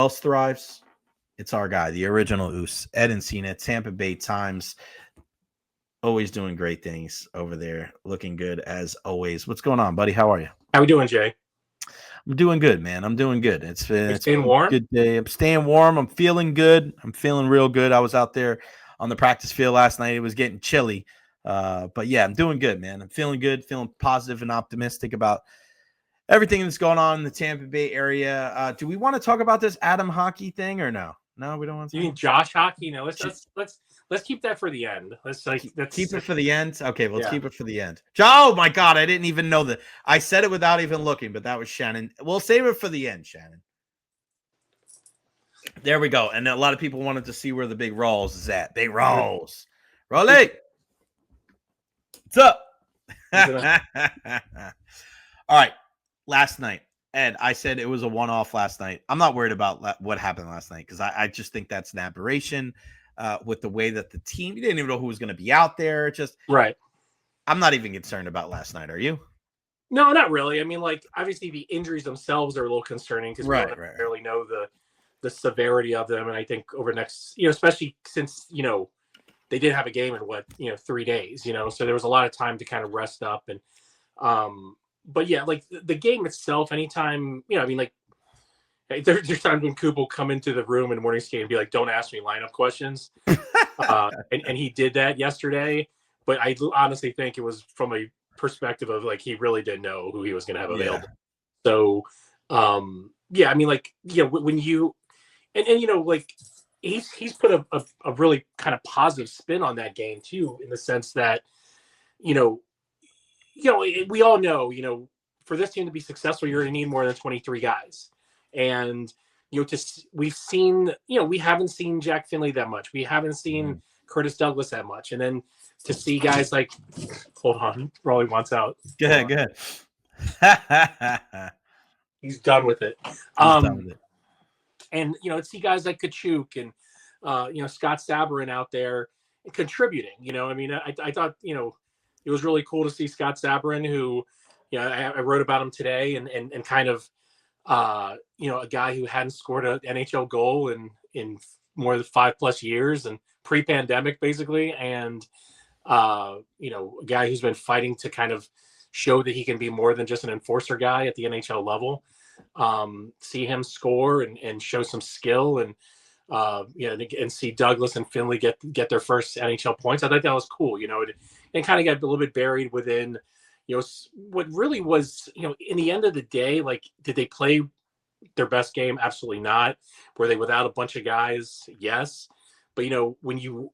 else thrives, it's our guy, the original Oos, Eddie Encina, Tampa Bay Times. Always doing great things over there. Looking good as always. What's going on, buddy? How are you? How we doing, Jay? I'm doing good, man. I'm doing good. It's been a warm? good day. I'm staying warm. I'm feeling good. I'm feeling real good. I was out there on the practice field last night. It was getting chilly. But yeah, I'm doing good, man. I'm feeling good, feeling positive and optimistic about everything that's going on in the Tampa Bay area. Do we want to talk about this Adam Hockey thing or no? No, we don't want to. You mean Josh Hockey? No, let's keep that for the end. Let's keep it for the end. Okay, let's keep it for the end. Oh my God, I didn't even know that. I said it without even looking, but that was Shannon. We'll save it for the end, Shannon. There we go. And a lot of people wanted to see where the big rolls is at. Big rolls. Rolly. What's up? All right. Last night, Ed, I said it was a one-off last night. I'm not worried about what happened last night because I just think that's an aberration with the way that the team, you didn't even know who was going to be out there. Just right. I'm not even concerned about last night. Are you? No, not really. I mean, like, obviously the injuries themselves are a little concerning because we don't necessarily know the severity of them. And I think over the next, especially since, they did have a game in 3 days, so there was a lot of time to kind of rest up. And, but yeah, like the game itself, anytime, there's times when Coop will come into the room in the morning skate and be like, don't ask me lineup questions. And he did that yesterday, but I honestly think it was from a perspective of like, he really didn't know who he was going to have available. So, when you, like he's put a really kind of positive spin on that game too, in the sense that, we all know, for this team to be successful, you're going to need more than 23 guys. And, we've seen, we haven't seen Jack Finley that much. We haven't seen Curtis Douglas that much. And then to see guys like, hold on, Rolly wants out. Go ahead. He's done with it. Done with it. And, to see guys like Kachuk and, Scott Sabourin out there contributing, I thought, it was really cool to see Scott Sabourin, who, I wrote about him today and kind of, a guy who hadn't scored an NHL goal in more than 5+ years and pre-pandemic basically. And, a guy who's been fighting to kind of show that he can be more than just an enforcer guy at the NHL level. See him score and show some skill and, and see Douglas and Finley get their first NHL points. I thought that was cool, and kind of got a little bit buried within, what really was, in the end of the day, like, did they play their best game? Absolutely not. Were they without a bunch of guys? Yes. But, when you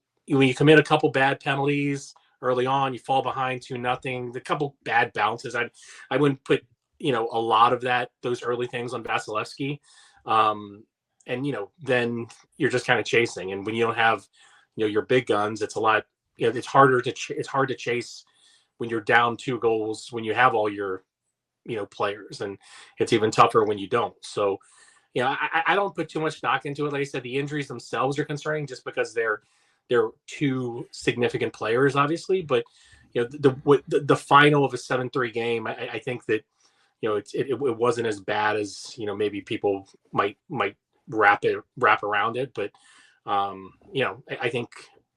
commit a couple bad penalties early on, you fall behind 2-0, the couple bad bounces. I wouldn't put, a lot of those early things on Vasilevsky. And, then you're just kind of chasing. And when you don't have, your big guns, it's a lot, it's hard to chase when you're down 2 goals, when you have all your, players, and it's even tougher when you don't. So, I don't put too much stock into it. Like I said, the injuries themselves are concerning just because they're 2 significant players, obviously. But, the final of a 7-3 game, I think that, it wasn't as bad as, maybe people might wrap around it. But, I think,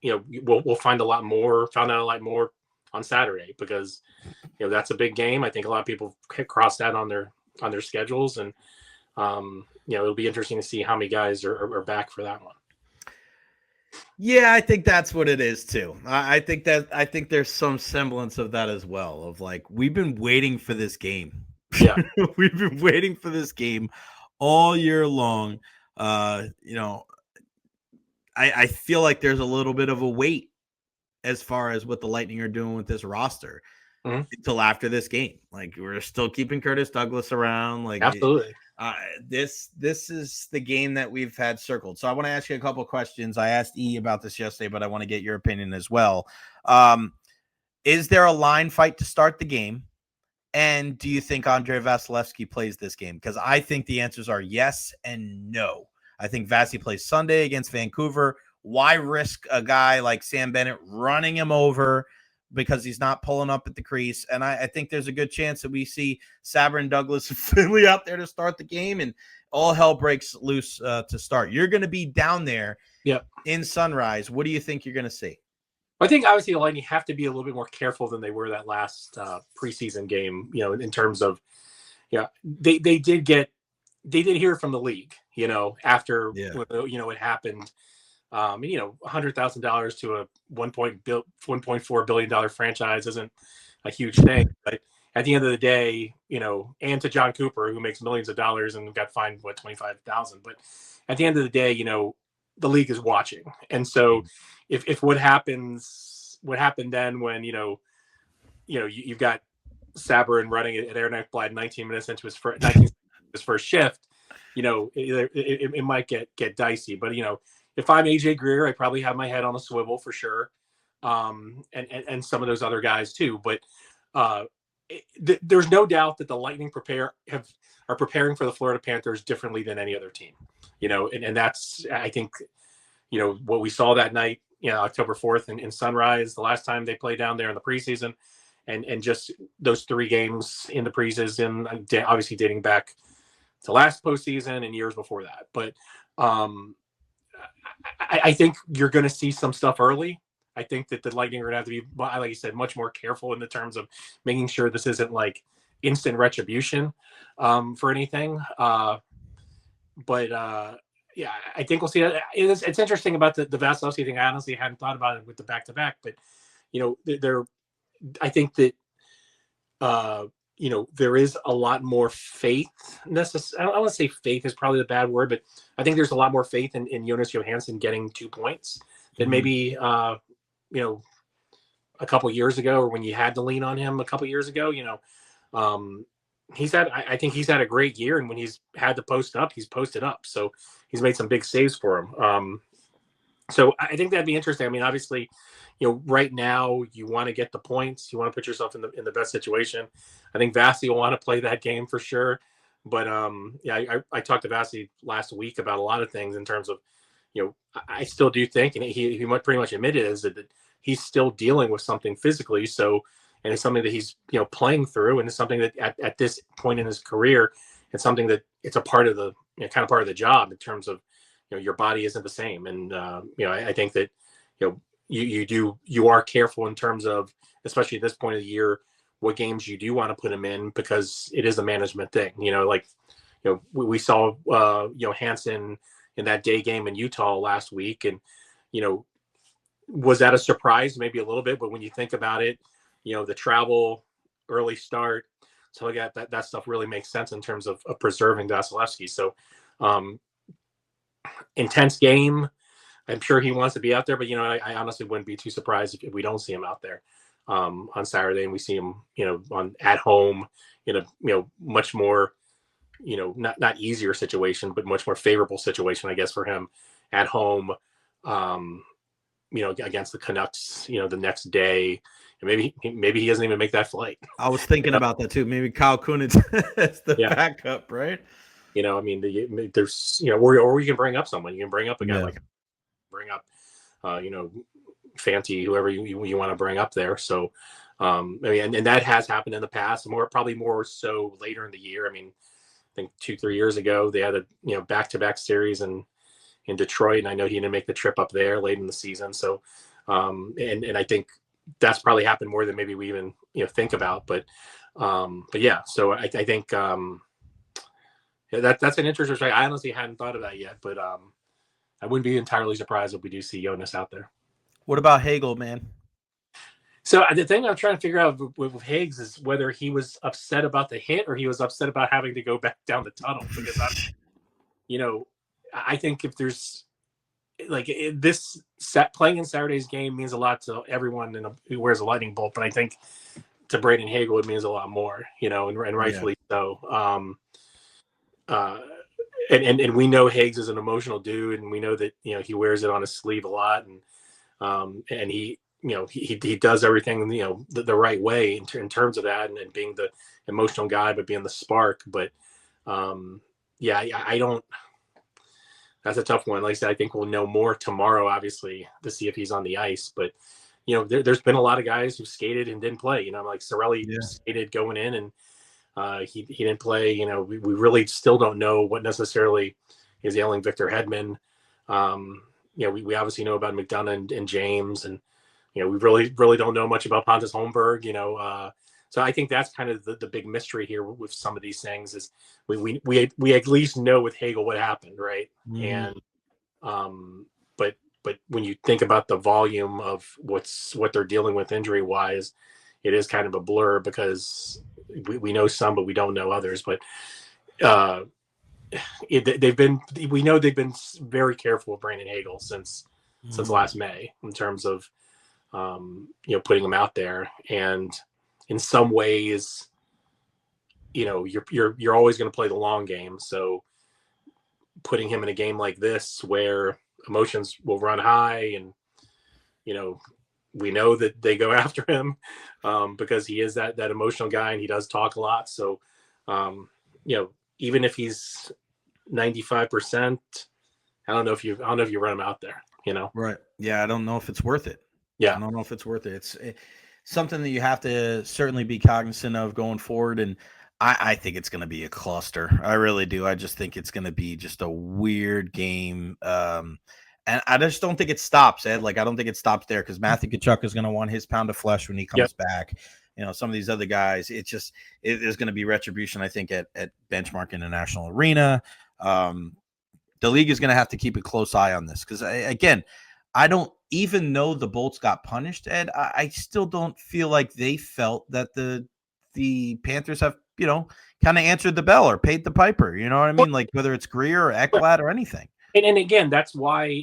we'll find found out a lot more on Saturday, because, that's a big game. I think a lot of people cross that on their schedules, and, it'll be interesting to see how many guys are back for that one. Yeah, I think that's what it is too. I think there's some semblance of that as well, of like, we've been waiting for this game. Yeah. We've been waiting for this game all year long. I feel like there's a little bit of a wait as far as what the Lightning are doing with this roster until after this game. Like, we're still keeping Curtis Douglas around. Like, absolutely. This is the game that we've had circled. So I want to ask you a couple of questions. I asked E about this yesterday, but I want to get your opinion as well. Is there a line fight to start the game? And do you think Andrei Vasilevsky plays this game? Because I think the answers are yes and no. I think Vasi plays Sunday against Vancouver. Why risk a guy like Sam Bennett running him over because he's not pulling up at the crease? And I think there's a good chance that we see Sabourin, Douglas, and Finley out there to start the game. And all hell breaks loose to start. You're going to be down there Yep. in Sunrise. What do you think you're going to see? I think obviously the Lightning have to be a little bit more careful than they were that last preseason game, you know, in terms of, they did hear from the league, you know, after, you know, it happened. You know, $100,000 to a $1.4 billion franchise isn't a huge thing, but at the end of the day, you know, and to John Cooper, who makes millions of dollars and got fined, what, 25,000. But at the end of the day, you know, the league is watching. And so if what happened then when, you've got Sabourin running at Aaron Ekblad 19 minutes into his first shift, you know, it might get dicey. But, you know, if I'm AJ Greer, I probably have my head on a swivel for sure. And some of those other guys too. But there's no doubt that the Lightning are preparing for the Florida Panthers differently than any other team, you know, and that's, I think, you know, what we saw that night, you know, October 4th in Sunrise, the last time they played down there in the preseason, and just those 3 games in the preseason, obviously dating back to last postseason and years before that. But I think you're going to see some stuff early. I think that the Lightning are going to have to be, like you said, much more careful in the terms of making sure this isn't like instant retribution for anything. Yeah, I think we'll see. It's interesting about the Vasilevsky thing. I honestly hadn't thought about it with the back-to-back, but, you know, I think that, you know, there is a lot more faith. I don't want to say faith is probably the bad word, but I think there's a lot more faith in Jonas Johansson getting 2 points than maybe, you know, a couple years ago, or when you had to lean on him a couple years ago. You know, I think he's had a great year, and when he's had to post up, he's posted up. So he's made some big saves for him. So I think that'd be interesting. I mean, obviously, you know, right now you want to get the points, you want to put yourself in the best situation. I think Vasi will want to play that game for sure. But yeah, I talked to Vasi last week about a lot of things in terms of, you know, I still do think, and he pretty much admitted, is that he's still dealing with something physically. So, and it's something that he's, you know, playing through, and it's something that at this point in his career, it's something that it's a part of the, you know, kind of part of the job in terms of, you know, your body isn't the same. And, you know, I think that, you know, you are careful in terms of, especially at this point of the year, what games you do want to put him in, because it is a management thing. You know, like, you know, we saw, you know, Hansen in that day game in Utah last week. And, you know, was that a surprise? Maybe a little bit, but when you think about it, you know, the travel, early start, so like that stuff really makes sense in terms of preserving Vasilevsky. So, intense game. I'm sure he wants to be out there, but, you know, I honestly wouldn't be too surprised if we don't see him out there on Saturday, and we see him, you know, at home in a, you know, much more, you know, not easier situation, but much more favorable situation, I guess, for him at home, you know, against the Canucks, you know, the next day. And maybe he doesn't even make that flight. I was thinking about that too. Maybe Kyle Kunitz is the backup, right? You know, I mean, there's, you know, or you can bring up someone. You can bring up a guy bring up, you know, Fanti, whoever you want to bring up there. So, I mean, and that has happened in the past, probably more so later in the year. I mean, I think 2-3 years ago, they had a, you know, back-to-back series in Detroit, and I know he didn't make the trip up there late in the season. So, and I think that's probably happened more than maybe we even, you know, think about. But yeah, so I think that's an interesting strike. I honestly hadn't thought of that yet, but I wouldn't be entirely surprised if we do see Jonas out there. What about Hagel, man? So the thing I'm trying to figure out with Higgs is whether he was upset about the hit or he was upset about having to go back down the tunnel. Because you know, I think if there's like this playing in Saturday's game means a lot to everyone who wears a lightning bolt, but I think to Braden Hagel it means a lot more, you know, and rightfully so. And we know Higgs is an emotional dude, and we know that, you know, he wears it on his sleeve a lot, and he, you know, he does everything, you know, the right way in terms of that, and being the emotional guy, but being the spark. But yeah, I don't. That's a tough one. Like I said, I think we'll know more tomorrow, obviously, to see if he's on the ice. But, you know, there's been a lot of guys who skated and didn't play. You know, like Cirelli skated going in, and He didn't play. We really still don't know what necessarily is ailing Victor Hedman. We obviously know about McDonough and James, and we really don't know much about Pontus Holmberg. So I think that's kind of the big mystery here with some of these things is we at least know with Hagel what happened, right? Mm-hmm. And but when you think about the volume of what they're dealing with injury wise, it is kind of a blur because we know some, but we don't know others. But we know they've been very careful with Brandon Hagel since last May in terms of putting him out there, and in some ways, you're always going to play the long game. So putting him in a game like this where emotions will run high, and we know that they go after him because he is that emotional guy and he does talk a lot. So even if he's 95%, I don't know if you run him out there. Right? Yeah, I don't know if it's worth it. Yeah, I don't know if it's worth it. It's something that you have to certainly be cognizant of going forward. And I think it's going to be a cluster. I really do. I just think it's going to be just a weird game. And I just don't think it stops, Ed. Like, I don't think it stops there because Matthew Tkachuk is going to want his pound of flesh when he comes back. Some of these other guys, there's going to be retribution, I think, at Benchmark International Arena. The league is going to have to keep a close eye on this because, again, I don't even though the Bolts got punished, Ed, I still don't feel like they felt that the Panthers have, kind of answered the bell or paid the piper. You know what I mean? Like whether it's Greer or Ekblad or anything. And again, that's why,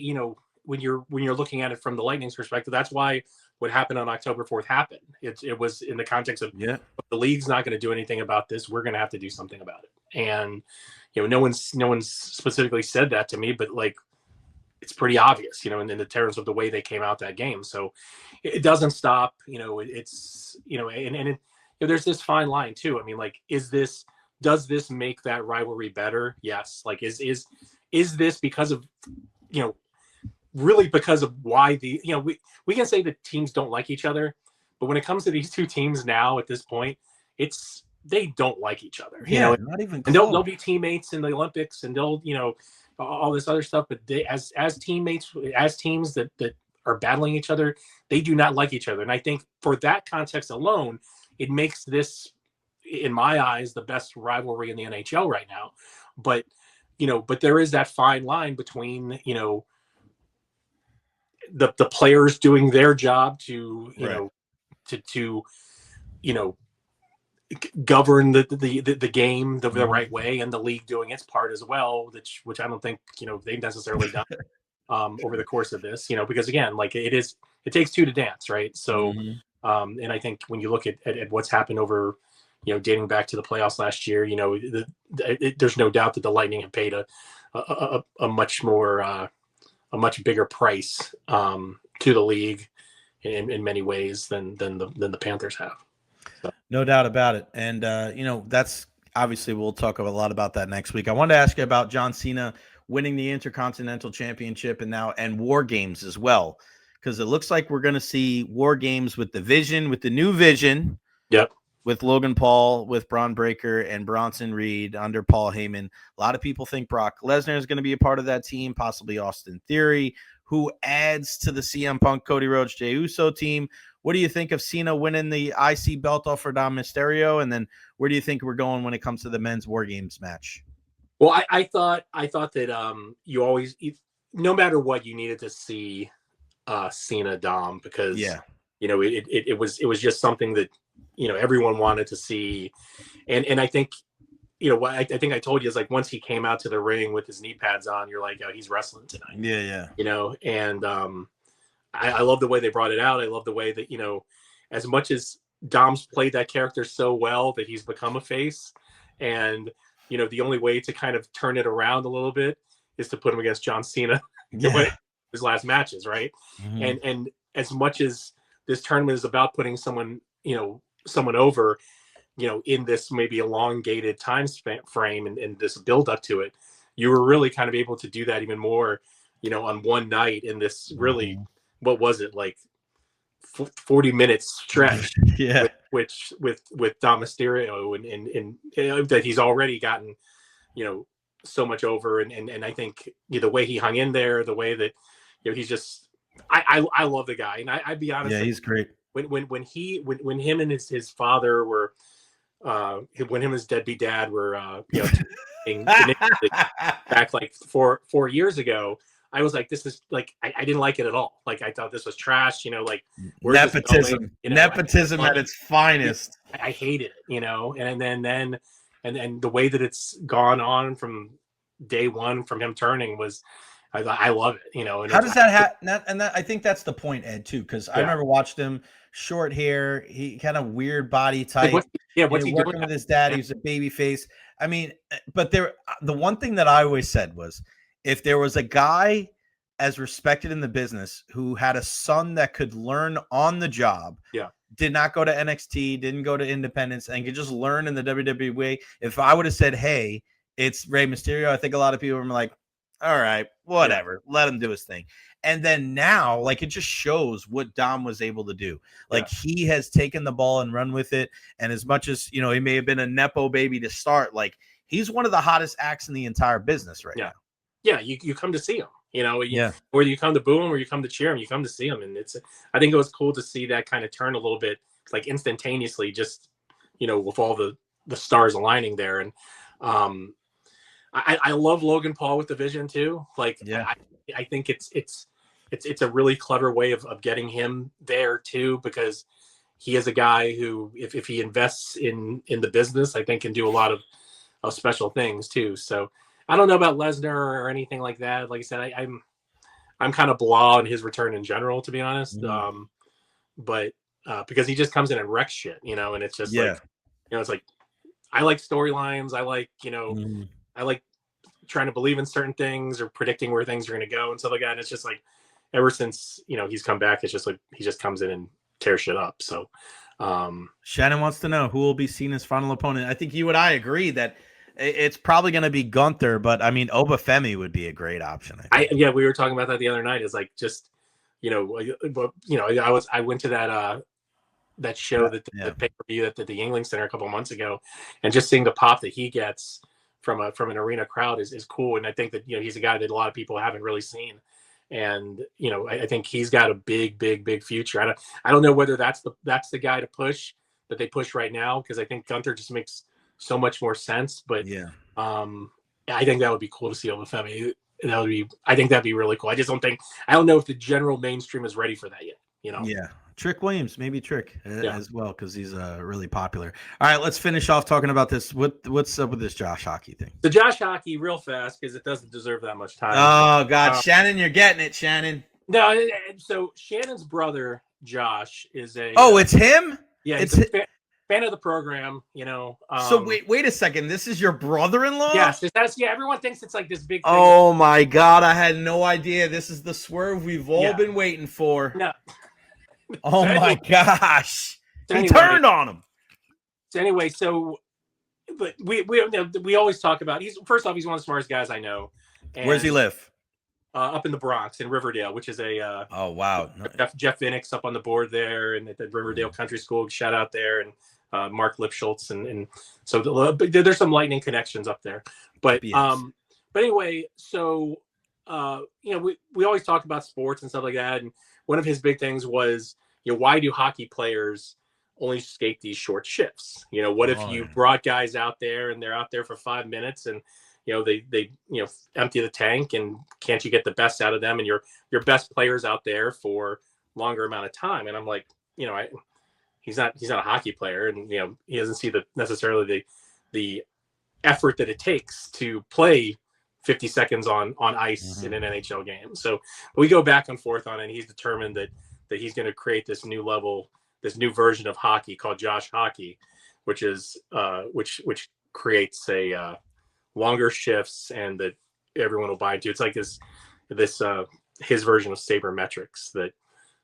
when you're looking at it from the Lightning's perspective, that's why what happened on October 4th happened. It was in the context of the league's not going to do anything about this. We're going to have to do something about it. And, no one's specifically said that to me, but like, it's pretty obvious, in the terms of the way they came out that game. So it doesn't stop, it's, and there's this fine line too. I mean, like, does this make that rivalry better? Yes. Like, is this because of, really because of why we can say that teams don't like each other, but when it comes to these two teams now at this point, they don't like each other, not even close. And they'll be teammates in the Olympics and they'll, all this other stuff, but they, as teammates, as teams that are battling each other, they do not like each other. And I think for that context alone, it makes this, in my eyes, the best rivalry in the NHL right now. But there is that fine line between, the players doing their job to, to govern the game the right way, and the league doing its part as well, which I don't think they've necessarily done over the course of this, because again, like it takes two to dance, right? So and I think when you look at what's happened over dating back to the playoffs last year, there's no doubt that the Lightning have paid a much more a much bigger price to the league in many ways than the Panthers have. So. No doubt about it. And, that's obviously we'll talk a lot about that next week. I wanted to ask you about John Cena winning the Intercontinental Championship and War Games as well, because it looks like we're going to see War Games with the new Vision. Yep. With Logan Paul, with Braun Breaker, and Bronson Reed under Paul Heyman. A lot of people think Brock Lesnar is going to be a part of that team, possibly Austin Theory, who adds to the CM Punk, Cody Rhodes, Jey Uso team. What do you think of Cena winning the IC belt off for Dom Mysterio? And then where do you think we're going when it comes to the men's War Games match? Well, I thought that you always, no matter what, you needed to see Cena Dom because it was just something that everyone wanted to see, and I think I think I told you is like once he came out to the ring with his knee pads on, you're like, oh, he's wrestling tonight. And I love the way they brought it out. I love the way that as much as Dom's played that character so well that he's become a face, and the only way to kind of turn it around a little bit is to put him against John Cena his last matches, right? And as much as this tournament is about putting someone over, in this maybe elongated time frame and this build up to it, you were really kind of able to do that even more, on one night in this really, what was it, like 40 minutes stretch with Dom Mysterio and that he's already gotten, so much over. And I think the way he hung in there, the way that, he's just, I love the guy. And I'd be honest. Yeah, he's great. When him and his father were, when him and his deadbeat dad were, back like 4 years ago, I was like, this is like, I didn't like it at all. Like, I thought this was trash, like nepotism, nepotism at its finest. I hated it, and the way that it's gone on from day one, from him turning, was, I love it, and how does that happen? And I think that's the point, Ed, too, because I remember watched him, short hair, he kind of weird body type. What's he working doing? with his dad? He was a baby face. I mean, but the one thing that I always said was, if there was a guy as respected in the business who had a son that could learn on the job, did not go to NXT, didn't go to Independence, and could just learn in the WWE. If I would have said, hey, it's Rey Mysterio, I think a lot of people were like, all right, whatever, let him do his thing. And then now, like, it just shows what Dom was able to do. Like, he has taken the ball and run with it. And as much as, he may have been a Nepo baby to start, like, he's one of the hottest acts in the entire business right now. Yeah, you come to see him, whether you come to boo him or you come to cheer him, you come to see him. And I think it was cool to see that kind of turn a little bit, like, instantaneously, just, with all the stars aligning there. And I love Logan Paul with the vision too. Like, I think it's a really clever way of getting him there too, because he is a guy who, if he invests in the business, I think can do a lot of special things too. So I don't know about Lesnar or anything like that. Like I said, I'm kind of blah on his return in general, to be honest. But because he just comes in and wrecks shit, and it's just like, it's like, I like storylines. I like, I like trying to believe in certain things or predicting where things are going to go and stuff like that. And it's just like, ever since, he's come back, it's just like, he just comes in and tears shit up. So Shannon wants to know who will be Cena's final opponent. I think you and I agree that it's probably going to be Gunther, but I mean, Obafemi would be a great option. We were talking about that the other night. Is like, just, I went to that show, the pay-per-view at the Yingling Center a couple of months ago, and just seeing the pop that he gets from an arena crowd is cool. And I think that, he's a guy that a lot of people haven't really seen. And, I think he's got a big future. I don't know whether that's the guy to push, that they push right now, because I think Gunther just makes so much more sense. But I think that would be cool to see Obafemi. I think that'd be really cool. I don't know if the general mainstream is ready for that yet. Yeah. Trick Williams, maybe Trick as well, because he's really popular. All right, let's finish off talking about this. What's up with this Josh Hockey thing? The Josh Hockey, real fast, because it doesn't deserve that much time. Oh, God. Shannon, you're getting it, Shannon. No, so Shannon's brother, Josh, is a... Oh, it's him? Yeah, it's a fan of the program, So wait a second. This is your brother-in-law? Yes. Everyone thinks it's like this big thing. Oh, my God. I had no idea. This is the swerve we've all been waiting for. No. Oh, my gosh. He turned on him. So anyway, but we always talk about, first off, he's one of the smartest guys I know. And, where's he live? Up in the Bronx, in Riverdale, which is a oh, wow. Jeff Vinnick's up on the board there, and at the Riverdale Country School, shout out there, and Mark Lipschultz, and so there's some lightning connections up there. But anyway, so we always talk about sports and stuff like that, and one of his big things was, why do hockey players only skate these short shifts? What if you brought guys out there and they're out there for 5 minutes and they empty the tank, and can't you get the best out of them and your best players out there for longer amount of time? And I'm like, he's not a hockey player, and he doesn't see necessarily the effort that it takes to play 50 seconds on ice in an NHL game. So we go back and forth on it, and he's determined that he's going to create this new level, this new version of hockey called Josh Hockey, which is which creates a longer shifts, and that everyone will buy into. It's like this his version of sabermetrics that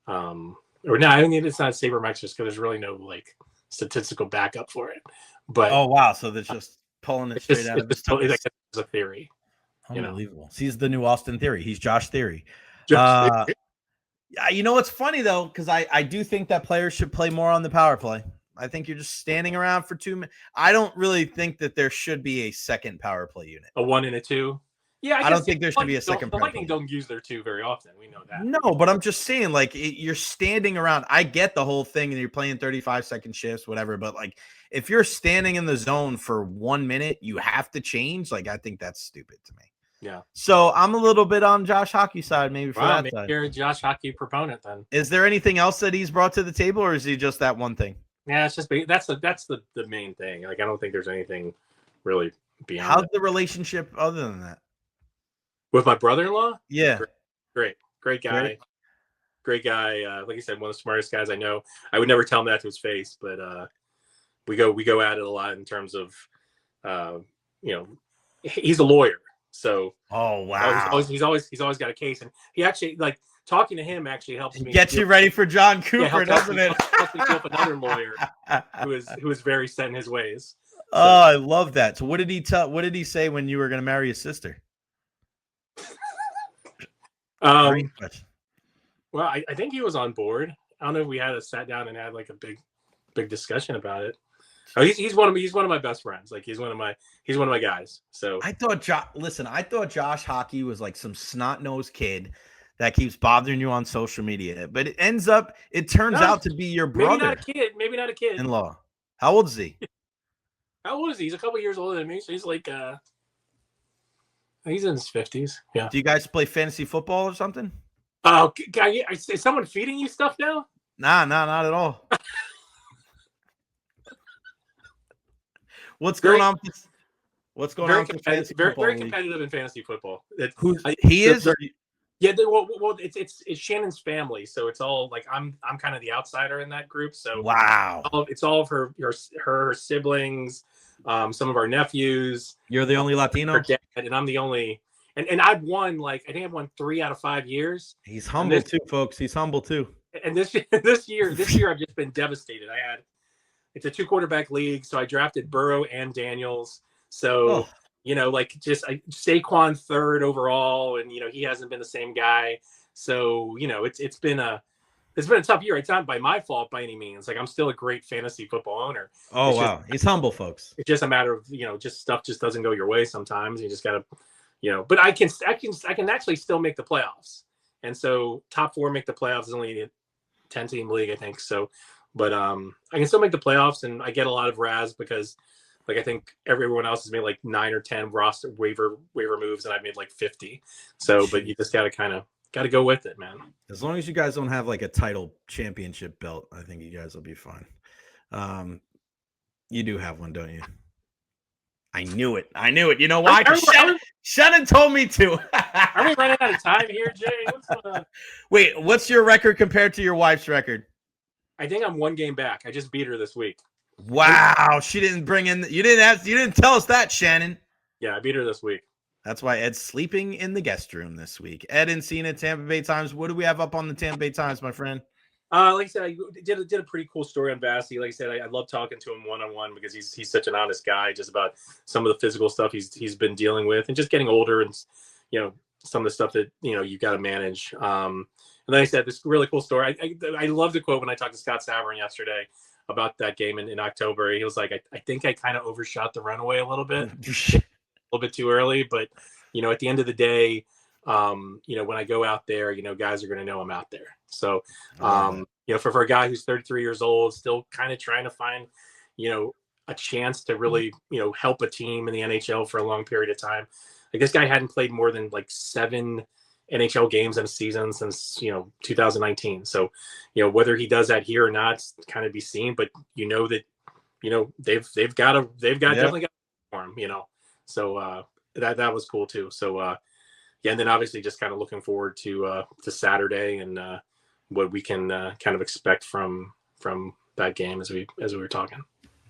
or no, I mean, it's not sabermetrics because there's really no like statistical backup for it. But oh wow, so they're just pulling it straight out of his totally like it's a theory. Unbelievable. He's the new Austin Theory. He's Josh Theory. Theory. You know what's funny though, because I do think that players should play more on the power play. I think you're just standing around for 2 minutes. I don't really think that there should be a second power play unit. A 1 and a 2. Yeah, I don't think there should be a second. The Lightning don't use their 2 very often. We know that. No, but I'm just saying, like, you're standing around. I get the whole thing, and you're playing 35-second shifts, whatever. But like, if you're standing in the zone for 1 minute, you have to change. Like, I think that's stupid to me. Yeah. So I'm a little bit on Josh Hockey's side, maybe for that maybe side. you're a Josh Hockey proponent then. Is there anything else that he's brought to the table, or is he just that one thing? Yeah, it's just that's the main thing. Like, I don't think there's anything really beyond. How's the relationship other than that? With my brother-in-law? Yeah. Great guy. Great guy. Like I said, one of the smartest guys I know. I would never tell him that to his face, but we go at it a lot in terms of he's a lawyer. So wow. He's always got a case, and he actually, like, talking to him actually helps me get you ready for John Cooper, doesn't it? Helps me deal with another lawyer who is very set in his ways. So. Oh, I love that. So what did he say when you were going to marry his sister? Well, I think he was on board. I don't know if we had sat down and had like a big discussion about it. Oh, he's one of my best friends. Like, he's one of my guys. So I thought Josh Hockey was like some snot-nosed kid that keeps bothering you on social media, but it turns out to be your brother. Maybe not a kid. In-law. How old is he? How old is he? He's a couple years older than me, so he's like he's in his 50s. Yeah. Do you guys play fantasy football or something? Oh, is someone feeding you stuff now? Nah, not at all. What's going on? What's going on? Very competitive in fantasy football. He is. Yeah, well, it's Shannon's family, so it's all like I'm kind of the outsider in that group. So wow, it's all of her siblings, some of our nephews. You're the only Latino, dad, and I'm the only. And I've won, like, I think I've won 3 out of 5 years. He's humble too, folks. He's humble too. And this year I've just been devastated. It's a 2-quarterback league, so I drafted Burrow and Daniels. So just Saquon 3rd overall, and he hasn't been the same guy. So it's been a tough year. It's not by my fault by any means. Like, I'm still a great fantasy football owner. Oh, wow, he's humble, folks. It's just a matter of just stuff just doesn't go your way sometimes. You just gotta. But I can actually still make the playoffs, and so top 4 make the playoffs. Is only a 10-team league, I think. So, but I can still make the playoffs, and I get a lot of razz because, like, I think everyone else has made like 9 or 10 roster waiver moves, and I've made like 50. So, but you just gotta go with it, man. As long as you guys don't have like a title championship belt, I think you guys will be fine. You do have one, don't you? I knew it. You know why? Shannon told me to. Are we running out of time here, Jay? What's going on? Wait, what's your record compared to your wife's record? I think I'm 1 game back. I just beat her this week. Wow, she didn't bring in. You didn't tell us that, Shannon. Yeah, I beat her this week. That's why Ed's sleeping in the guest room this week. Ed Encina, Tampa Bay Times. What do we have up on the Tampa Bay Times, my friend? Like I said, I did a pretty cool story on Vasi. Like I said, I love talking to him one-on-one because he's such an honest guy, just about some of the physical stuff he's been dealing with, and just getting older, and some of the stuff that you got to manage. And then I said this really cool story. I love the quote when I talked to Scott Sabrin yesterday about that game in October. He was like, I think I kind of overshot the runaway a little bit too early, but at the end of the day, when I go out there, guys are going to know I'm out there. So, for a guy who's 33 years old, still kind of trying to find, a chance to really, help a team in the NHL for a long period of time. Like, this guy hadn't played more than like 7 NHL games in a season since, 2019. So, whether he does that here or not, it's kind of be seen, but that, they've definitely got for him, so, that was cool too. So, and then obviously just kind of looking forward to Saturday and what we can kind of expect from that game as we were talking.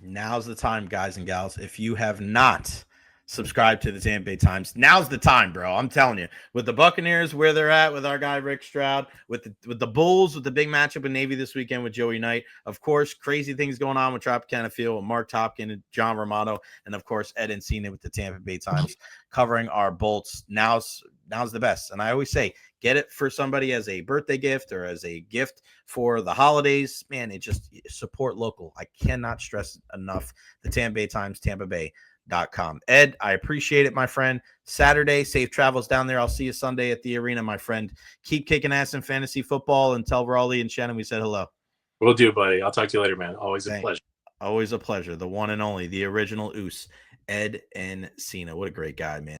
Now's the time, guys and gals. If you have not subscribed to the Tampa Bay Times, now's the time, bro. I'm telling you. With the Buccaneers where they're at, with our guy Rick Stroud, with the Bulls, with the big matchup in Navy this weekend with Joey Knight. Of course, crazy things going on with Tropicana Field with Mark Topkin and John Romano, and of course Ed Encina with the Tampa Bay Times covering our Bolts. Now's now's the best. And I always say, get it for somebody as a birthday gift or as a gift for the holidays. Man, it just support local. I cannot stress enough the Tampa Bay Times, TampaBay.com. Ed, I appreciate it, my friend. Saturday, safe travels down there. I'll see you Sunday at the arena, my friend. Keep kicking ass in fantasy football, and tell Raleigh and Shannon we said hello. Will do, buddy. I'll talk to you later, man. Always a pleasure. Always a pleasure. The one and only, the original Oos, Ed Encina. What a great guy, man.